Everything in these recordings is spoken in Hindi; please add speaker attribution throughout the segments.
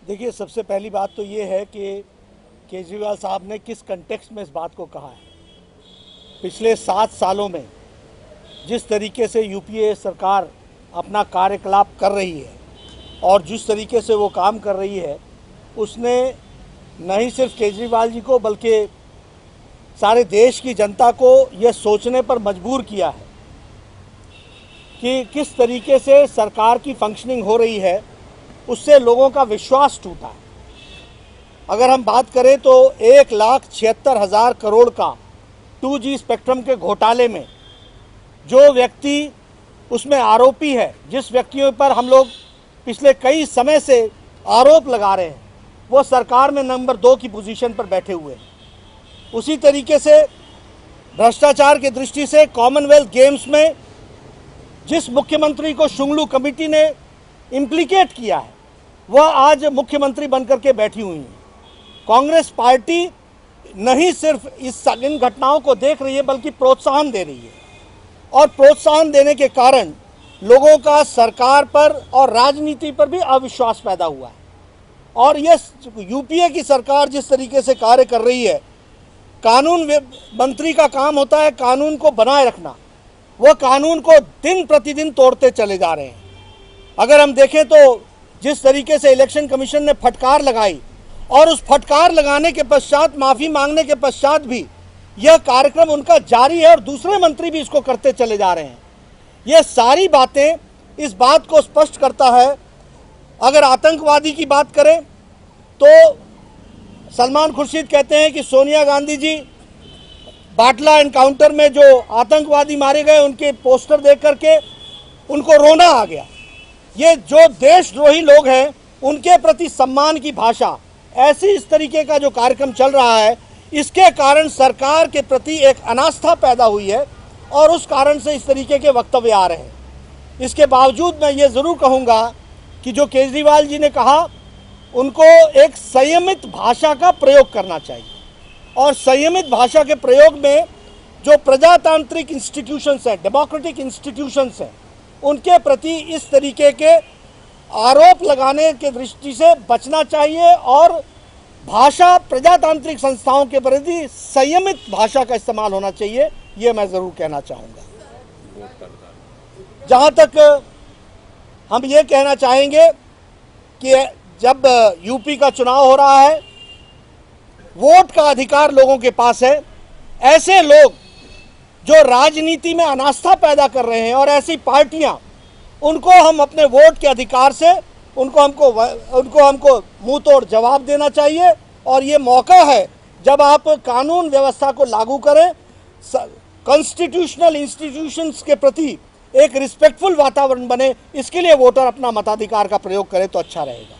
Speaker 1: देखिए, सबसे पहली बात तो ये है कि केजरीवाल साहब ने किस कंटेक्स्ट में इस बात को कहा है। पिछले 7 सालों में जिस तरीके से यूपीए सरकार अपना कार्यकलाप कर रही है और जिस तरीके से वो काम कर रही है, उसने न ही सिर्फ केजरीवाल जी को बल्कि सारे देश की जनता को यह सोचने पर मजबूर किया है कि किस तरीके से सरकार की फंक्शनिंग हो रही है, उससे लोगों का विश्वास टूटा है। अगर हम बात करें तो 1,76,000 करोड़ का 2G स्पेक्ट्रम के घोटाले में जो व्यक्ति उसमें आरोपी है, जिस व्यक्तियों पर हम लोग पिछले कई समय से आरोप लगा रहे हैं, वो सरकार में नंबर 2 की पोजीशन पर बैठे हुए हैं। उसी तरीके से भ्रष्टाचार की दृष्टि से कॉमनवेल्थ गेम्स में जिस मुख्यमंत्री को शुंगलू कमेटी ने इम्प्लीकेट किया है, वह आज मुख्यमंत्री बनकर के बैठी हुई हैं। कांग्रेस पार्टी नहीं सिर्फ इन घटनाओं को देख रही है बल्कि प्रोत्साहन दे रही है, और प्रोत्साहन देने के कारण लोगों का सरकार पर और राजनीति पर भी अविश्वास पैदा हुआ है। और ये यूपीए की सरकार जिस तरीके से कार्य कर रही है, कानून मंत्री का काम होता है कानून को बनाए रखना, वह कानून को दिन प्रतिदिन तोड़ते चले जा रहे हैं। अगर हम देखें तो जिस तरीके से इलेक्शन कमीशन ने फटकार लगाई और उस फटकार लगाने के पश्चात, माफ़ी मांगने के पश्चात भी यह कार्यक्रम उनका जारी है और दूसरे मंत्री भी इसको करते चले जा रहे हैं। ये सारी बातें इस बात को स्पष्ट करता है। अगर आतंकवादी की बात करें तो सलमान खुर्शीद कहते हैं कि सोनिया गांधी जी बाटला एनकाउंटर में जो आतंकवादी मारे गए, उनके पोस्टर देख करके उनको रोना आ गया। ये जो देशद्रोही लोग हैं, उनके प्रति सम्मान की भाषा, ऐसी इस तरीके का जो कार्यक्रम चल रहा है, इसके कारण सरकार के प्रति एक अनास्था पैदा हुई है और उस कारण से इस तरीके के वक्तव्य आ रहे हैं। इसके बावजूद मैं ये ज़रूर कहूँगा कि जो केजरीवाल जी ने कहा, उनको एक संयमित भाषा का प्रयोग करना चाहिए, और संयमित भाषा के प्रयोग में जो प्रजातांत्रिक इंस्टीट्यूशंस हैं, डेमोक्रेटिक इंस्टीट्यूशंस हैं, उनके प्रति इस तरीके के आरोप लगाने के दृष्टि से बचना चाहिए और भाषा, प्रजातांत्रिक संस्थाओं के प्रति संयमित भाषा का इस्तेमाल होना चाहिए, ये मैं ज़रूर कहना चाहूँगा। जहाँ तक हम ये कहना चाहेंगे कि जब यूपी का चुनाव हो रहा है, वोट का अधिकार लोगों के पास है। ऐसे लोग जो राजनीति में अनास्था पैदा कर रहे हैं और ऐसी पार्टियां, उनको हम अपने वोट के अधिकार से उनको हमको मुंह तोड़ जवाब देना चाहिए। और ये मौका है जब आप कानून व्यवस्था को लागू करें, कॉन्स्टिट्यूशनल इंस्टीट्यूशंस के प्रति एक रिस्पेक्टफुल वातावरण बने, इसके लिए वोटर अपना मताधिकार का प्रयोग करे तो अच्छा रहेगा।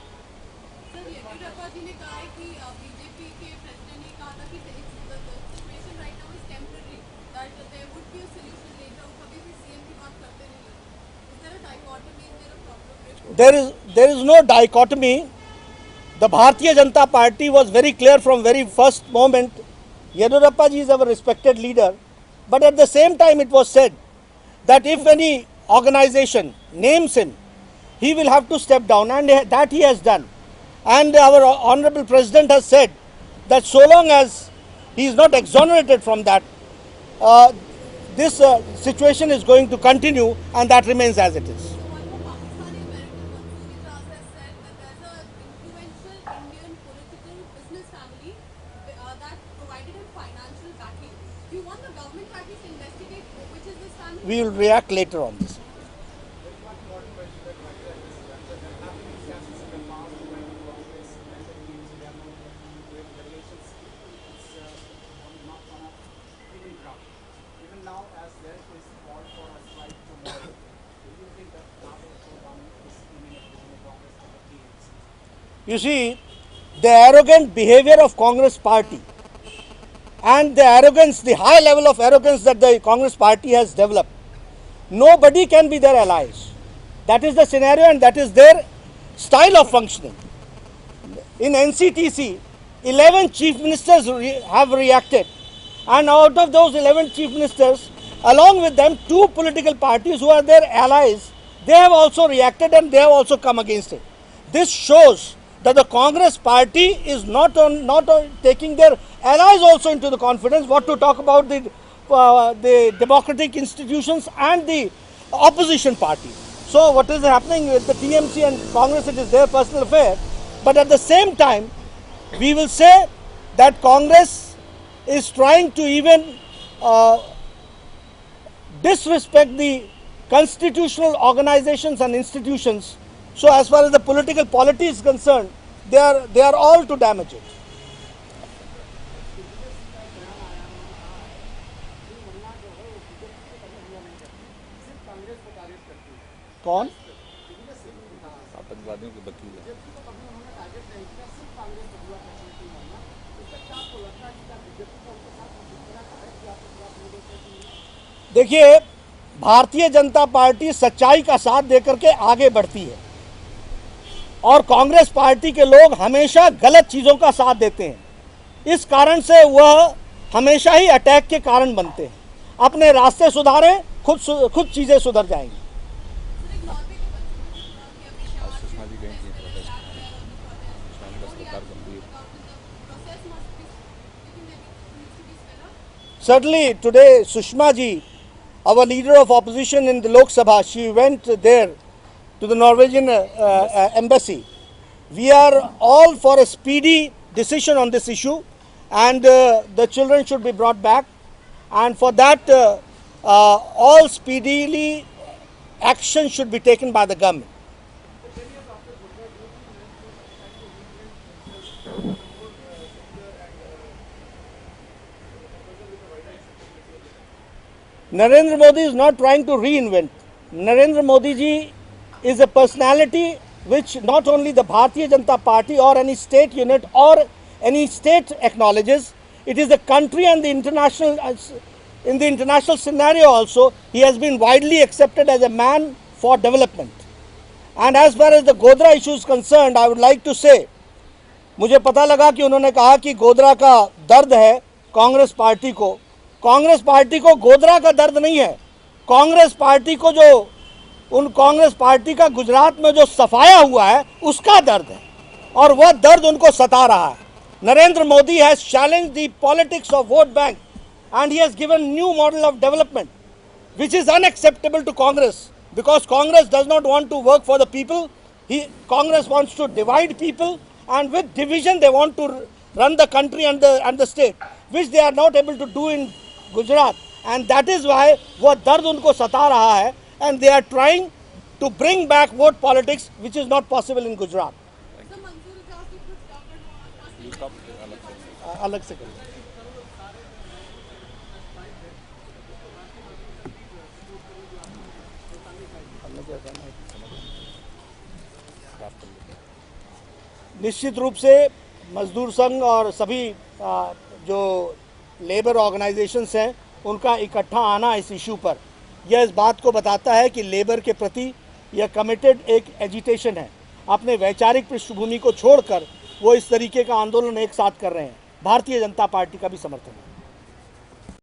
Speaker 1: There is no dichotomy. The Bharatiya Janata Party was very clear from very first moment. Yediyurappa ji is our respected leader, but at the same time it was said that if any organization names him, he will have to step down, and that he has done. And our Honorable President has said that so long as he is not exonerated from that, this situation is going to continue, and that remains as it is. We will react later on this. You see, the arrogant behavior of Congress party and the arrogance, the high level of arrogance that the Congress party has developed, nobody can be their allies. That is the scenario and that is their style of functioning. In NCTC, 11 chief ministers have reacted, and out of those 11 chief ministers, along with them 2 political parties who are their allies, they have also reacted and they have also come against it. This shows that the Congress party is not taking their allies also into the confidence. What to talk about the democratic institutions and the opposition party. So what is happening with the TMC and Congress, it is their personal affair. But at the same time, we will say that Congress is trying to even disrespect the constitutional organizations and institutions. So as far as the political polity is concerned, they are all to damage it. कौन?
Speaker 2: आतंकवादियों के वकील हैं।
Speaker 1: देखिए, भारतीय जनता पार्टी सच्चाई का साथ देकर के आगे बढ़ती है और कांग्रेस पार्टी के लोग हमेशा गलत चीज़ों का साथ देते हैं। इस कारण से वह हमेशा ही अटैक के कारण बनते हैं। अपने रास्ते सुधारें, खुद चीज़ें सुधर जाएंगी। Certainly today Sushma ji, our leader of opposition in the Lok Sabha, she went there to the Norwegian embassy. We are all for a speedy decision on this issue, and the children should be brought back, and for that all speedily action should be taken by the government. Narendra Modi is not trying to reinvent. Narendra Modi ji is a personality which not only the Bharatiya Janata Party or any state unit or any state acknowledges, it is the country and the international, in the international scenario also, he has been widely accepted as a man for development. And as far as the Godhra issue is concerned, I would like to say, मुझे पता लगा कि उन्होंने कहा कि गोधरा का दर्द है कांग्रेस पार्टी को। कांग्रेस पार्टी को गोधरा का दर्द नहीं है। कांग्रेस पार्टी को कांग्रेस पार्टी का गुजरात में जो सफाया हुआ है उसका दर्द है और वह दर्द उनको सता रहा है। Narendra Modi has challenged the politics of vote bank and he has given new model of development which is unacceptable to Congress, because Congress does not want to work for the people. Congress wants to divide people, and with division they want to run the country and the state, which they are not able to do in Gujarat, and that is why वो दर्द उनको सता रहा है, and they are trying to bring back vote politics which is not possible in Gujarat. अलग से करें। निश्चित रूप से मजदूर संघ और सभी जो लेबर ऑर्गेनाइजेशंस हैं उनका इकट्ठा आना इस इशू पर, यह इस बात को बताता है कि लेबर के प्रति यह कमिटेड एक एजिटेशन है। अपने वैचारिक पृष्ठभूमि को छोड़कर वो इस तरीके का आंदोलन एक साथ कर रहे हैं। भारतीय जनता पार्टी का भी समर्थन है।